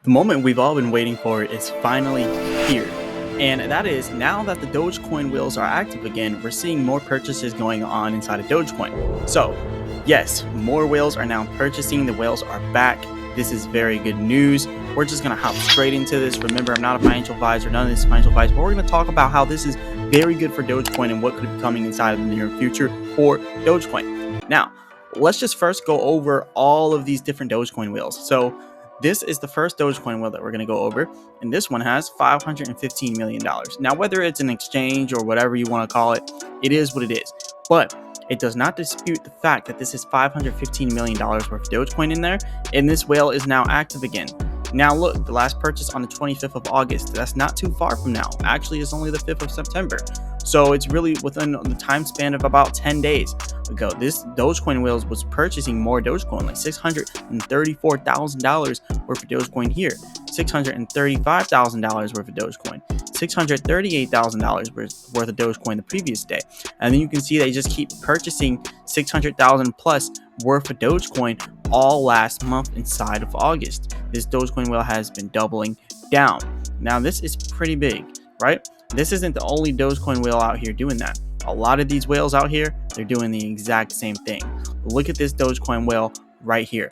The moment we've all been waiting for is finally here. And that is, now that the Dogecoin whales are active again, we're seeing more purchases going on inside of Dogecoin. So, yes, more whales are now purchasing. The whales are back. This is very good news. We're just going to hop straight into this. Remember, I'm not a financial advisor, none of this is financial advice, but we're going to talk about how this is very good for Dogecoin and what could be coming inside of the near future for Dogecoin. Now, let's just first go over all of these different Dogecoin whales. So, this is the first Dogecoin whale that we're going to go over, and this one has $515 million. Now, whether it's an exchange or whatever you want to call it, it is what it is. But it does not dispute the fact that this is $515 million worth of Dogecoin in there, and this whale is now active again. Now look, the last purchase on the 25th of August, that's not too far from now. Actually, it's only the 5th of September. So it's really within the time span of about 10 days ago. This Dogecoin whales was purchasing more Dogecoin, like $634,000 worth of Dogecoin here, $635,000 worth of Dogecoin, $638,000 worth of Dogecoin the previous day. And then you can see they just keep purchasing 600,000 plus worth of Dogecoin all last month inside of August. This Dogecoin whale has been doubling down. Now this is pretty big, right? This isn't the only Dogecoin whale out here doing that. A lot of these whales out here, they're doing the exact same thing. Look at this Dogecoin whale right here.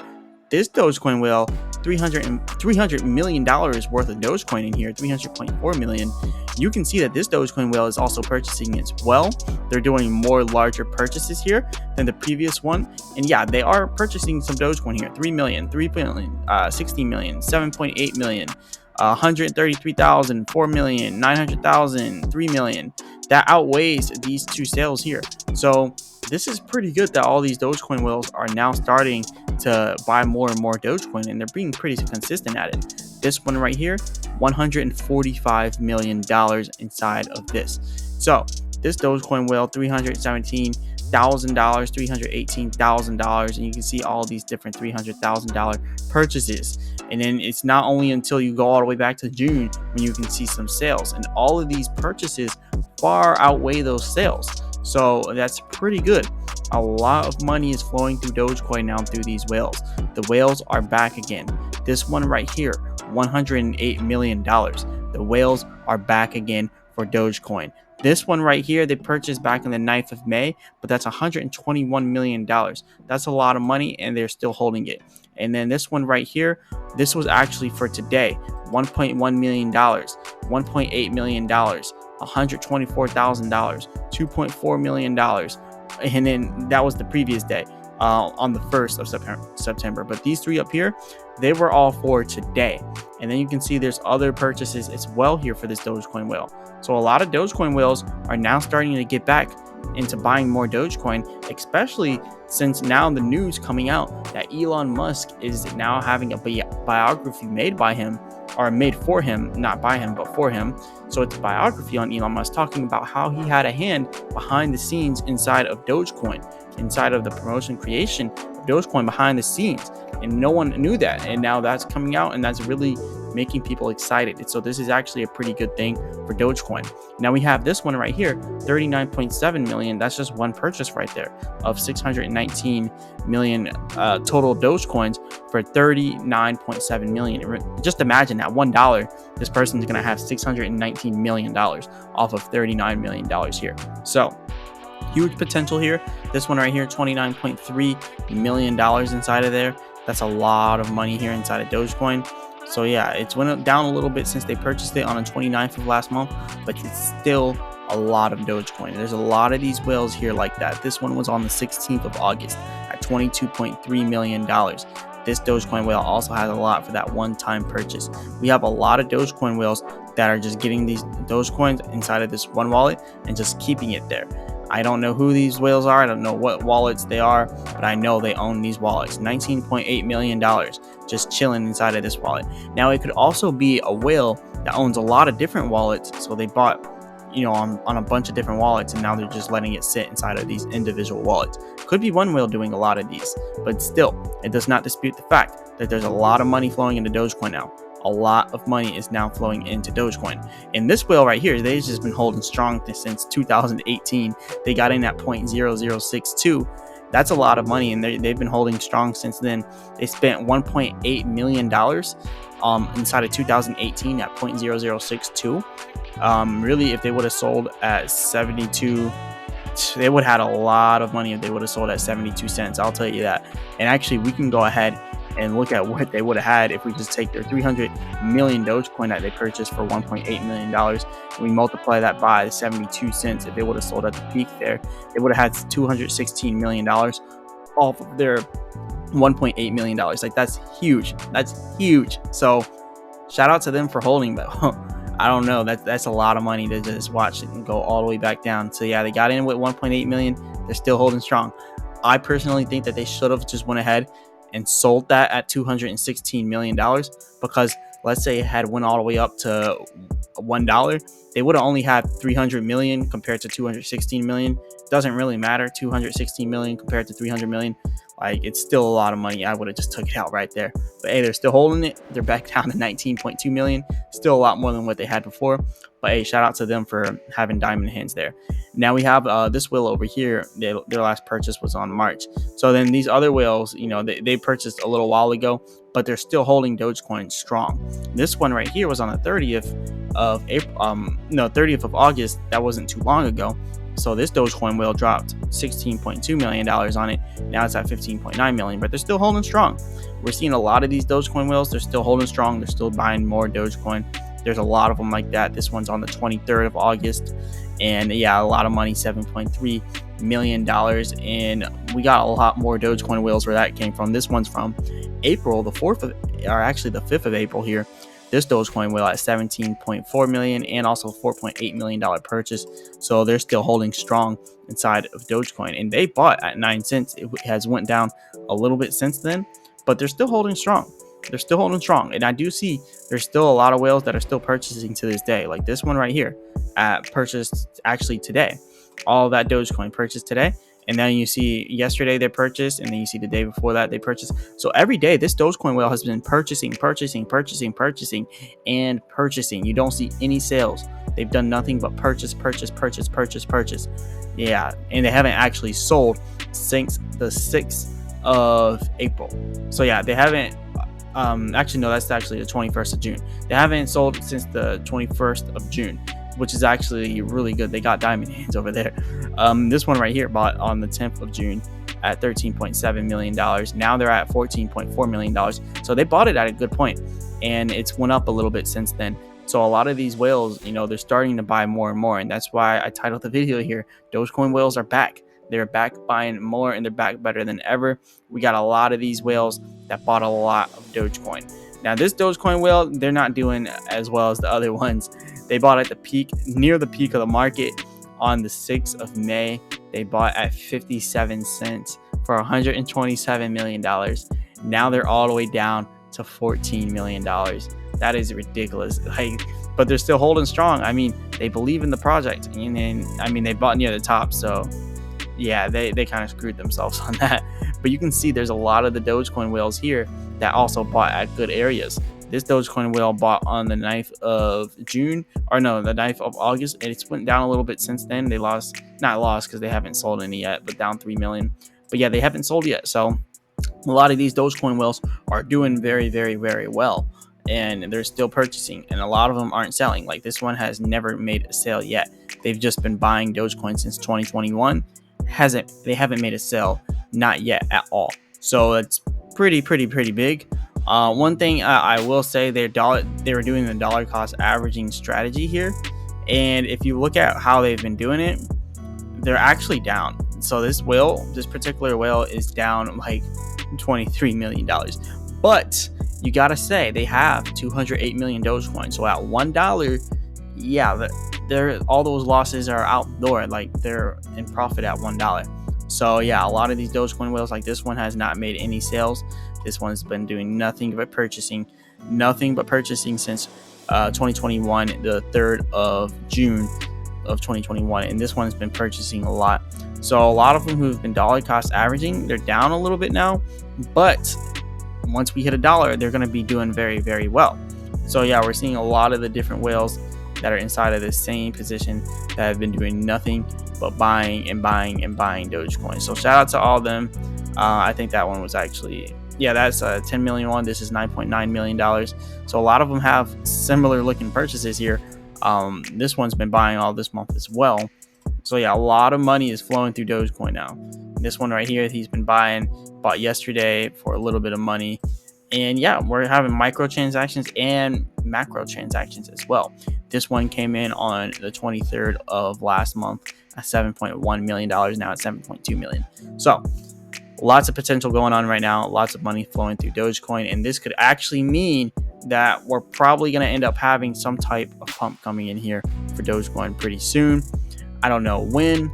This Dogecoin whale, $300 million worth of Dogecoin in here, 300.4 million. You can see that this Dogecoin whale is also purchasing as well. They're doing more larger purchases here than the previous one. And yeah, they are purchasing some Dogecoin here, 3 million, 3 billion, 60 million, 7.8 million. 133,000, 4 million, 900,000, 3 million. That outweighs these two sales here. So this is pretty good that all these Dogecoin whales are now starting to buy more and more Dogecoin, and they're being pretty consistent at it. This one right here, $145 million inside of this. So this Dogecoin whale, $317,000, $318,000, and you can see all these different $300,000 purchases. And then it's not only until you go all the way back to June when you can see some sales, and all of these purchases far outweigh those sales. So that's pretty good. A lot of money is flowing through Dogecoin now through these whales. The whales are back again. This one right here, $108 million. The whales are back again for Dogecoin. This one right here, they purchased back on the 9th of May, but that's $121 million. That's a lot of money, and they're still holding it. And then this one right here, this was actually for today, $1.1 million, $1.8 million, $124,000, $2.4 million. And then that was the previous day, on the 1st of September. But these three up here, they were all for today. And then you can see there's other purchases as well here for this Dogecoin whale. So a lot of Dogecoin whales are now starting to get back into buying more Dogecoin, especially since now the news coming out that Elon Musk is now having a biography made by him, or made for him, not by him, but for him. So it's a biography on Elon Musk talking about how he had a hand behind the scenes inside of Dogecoin, inside of the promotion creation of Dogecoin behind the scenes. And no one knew that. And now that's coming out, and that's really making people excited. So this is actually a pretty good thing for Dogecoin. Now we have this one right here, 39.7 million. That's just one purchase right there of 619 million total Dogecoins for 39.7 million. Just imagine that $1, this person's going to have $619 million off of $39 million here. So huge potential here. This one right here, $29.3 million inside of there. That's a lot of money here inside of Dogecoin. So yeah, it's went down a little bit since they purchased it on the 29th of last month, but it's still a lot of Dogecoin. There's a lot of these whales here like that. This one was on the 16th of August at $22.3 million. This Dogecoin whale also has a lot for that one-time purchase. We have a lot of Dogecoin whales that are just getting these Dogecoins inside of this one wallet and just keeping it there. I don't know who these whales are. I don't know what wallets they are, but I know they own these wallets. $19.8 million just chilling inside of this wallet. Now, it could also be a whale that owns a lot of different wallets. So they bought, on a bunch of different wallets, and now they're just letting it sit inside of these individual wallets. Could be one whale doing a lot of these, but still, it does not dispute the fact that there's a lot of money flowing into Dogecoin now. A lot of money is now flowing into Dogecoin. And this whale right here, they've just been holding strong since 2018. They got in at 0.0062. That's a lot of money, and they've been holding strong since then. They spent $1.8 million inside of 2018 at 0.0062. Really, if they would have sold at 72, they would have had a lot of money if they would have sold at 72 cents. I'll tell you that. And actually, we can go ahead and look at what they would have had if we just take their 300 million Dogecoin that they purchased for $1.8 million, and we multiply that by 72 cents. If they would have sold at the peak there, they would have had $216 million off of their $1.8 million. Like, that's huge. That's huge. So shout out to them for holding, but I don't know. That's a lot of money to just watch it and go all the way back down. So yeah, they got in with 1.8 million. They're still holding strong. I personally think that they should have just went ahead and sold that at $216 million, because let's say it had went all the way up to $1, they would have only had 300 million compared to 216 million. Doesn't really matter. 216 million compared to 300 million. Like, it's still a lot of money. I would have just took it out right there. But hey, they're still holding it. They're back down to 19.2 million. Still a lot more than what they had before. But hey, shout out to them for having diamond hands there. Now we have this whale over here. Their last purchase was on March. So then these other whales, they purchased a little while ago, but they're still holding Dogecoin strong. This one right here was on the 30th of April, 30th of August. That wasn't too long ago. So this Dogecoin whale dropped $16.2 million on it. Now it's at 15.9 million, but they're still holding strong. We're seeing a lot of these Dogecoin whales. They're still holding strong. They're still buying more Dogecoin. There's a lot of them like that. This one's on the 23rd of August. And yeah, a lot of money, $7.3 million. And we got a lot more Dogecoin whales where that came from. This one's from April, the 5th of April here. This Dogecoin whale at 17.4 million and also $4.8 million purchase. So they're still holding strong inside of Dogecoin, and they bought at 9 cents. It has went down a little bit since then, but they're still holding strong. They're still holding strong. And I do see there's still a lot of whales that are still purchasing to this day. Like this one right here purchased actually today. All of that Dogecoin purchased today. And then you see yesterday they purchased, and then you see the day before that they purchased. So every day this Dogecoin whale has been purchasing, and purchasing. You don't see any sales. They've done nothing but purchase. Yeah, and they haven't actually sold since the 6th of April. So yeah, they haven't. Actually, no, that's actually the 21st of June. They haven't sold since the 21st of June. Which is actually really good. They got diamond hands over there. This one right here bought on the 10th of June at $13.7 million. Now they're at $14.4 million. So they bought it at a good point, and it's went up a little bit since then. So a lot of these whales, they're starting to buy more and more. And that's why I titled the video here, Dogecoin whales are back. They're back buying more, and they're back better than ever. We got a lot of these whales that bought a lot of Dogecoin. Now this Dogecoin whale, they're not doing as well as the other ones. They bought at the peak, near the peak of the market on the 6th of May. They bought at 57 cents for $127 million. Now they're all the way down to $14 million. That is ridiculous. But they're still holding strong. I mean, they believe in the project. And then, they bought near the top. So yeah, they kind of screwed themselves on that. But you can see there's a lot of the Dogecoin whales here that also bought at good areas. This Dogecoin whale bought on the 9th of June, or no, the 9th of August, and it's went down a little bit since then. They not lost because they haven't sold any yet, but down 3 million. But yeah, they haven't sold yet. So a lot of these Dogecoin whales are doing very, very, very well, and they're still purchasing, and a lot of them aren't selling. Like this one has never made a sale yet. They've just been buying Dogecoin since 2021. They haven't made a sale, not yet at all. So it's pretty big. One thing I will say, they were doing the dollar cost averaging strategy here, and if you look at how they've been doing it, they're actually down. So this particular whale is down like $23 million, but you gotta say they have 208 million Dogecoin. So at $1, yeah, they're all those losses are outdoor. Like they're in profit at $1. So yeah, a lot of these Dogecoin whales, like this one, has not made any sales. This one's been doing nothing but purchasing since 2021, the 3rd of June of 2021, and this one's been purchasing a lot. So a lot of them who've been dollar cost averaging, they're down a little bit now, but once we hit $1, they're going to be doing very, very well. So yeah, we're seeing a lot of the different whales that are inside of the same position that have been doing nothing but buying and buying and buying Dogecoin. So shout out to all of them. I think that one was actually, yeah, that's a 10 million one. This is $9.9 million. So a lot of them have similar looking purchases here. This one's been buying all this month as well. So yeah, a lot of money is flowing through Dogecoin now. This one right here, he's been bought yesterday for a little bit of money. And yeah, we're having microtransactions and macro transactions as well. This one came in on the 23rd of last month at $7.1 million. Now it's $7.2 million. So lots of potential going on right now. Lots of money flowing through Dogecoin. And this could actually mean that we're probably going to end up having some type of pump coming in here for Dogecoin pretty soon. I don't know when,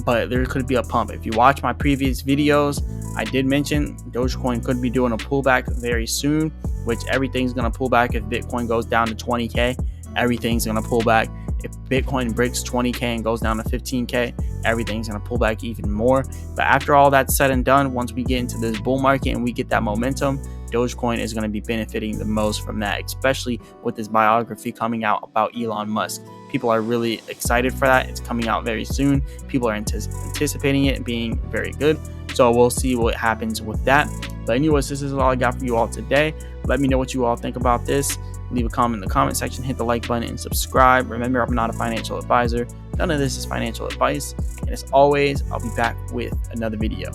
but there could be a pump. If you watch my previous videos, I did mention Dogecoin could be doing a pullback very soon, which everything's going to pull back. If Bitcoin goes down to 20K, everything's going to pull back. If Bitcoin breaks 20K and goes down to 15K, everything's going to pull back even more. But after all that's said and done, once we get into this bull market and we get that momentum, Dogecoin is going to be benefiting the most from that, especially with this biography coming out about Elon Musk. People are really excited for that. It's coming out very soon. People are anticipating it being very good. So we'll see what happens with that. But anyways, this is all I got for you all today. Let me know what you all think about this. Leave a comment in the comment section, hit the like button, and subscribe. Remember, I'm not a financial advisor. None of this is financial advice. And as always, I'll be back with another video.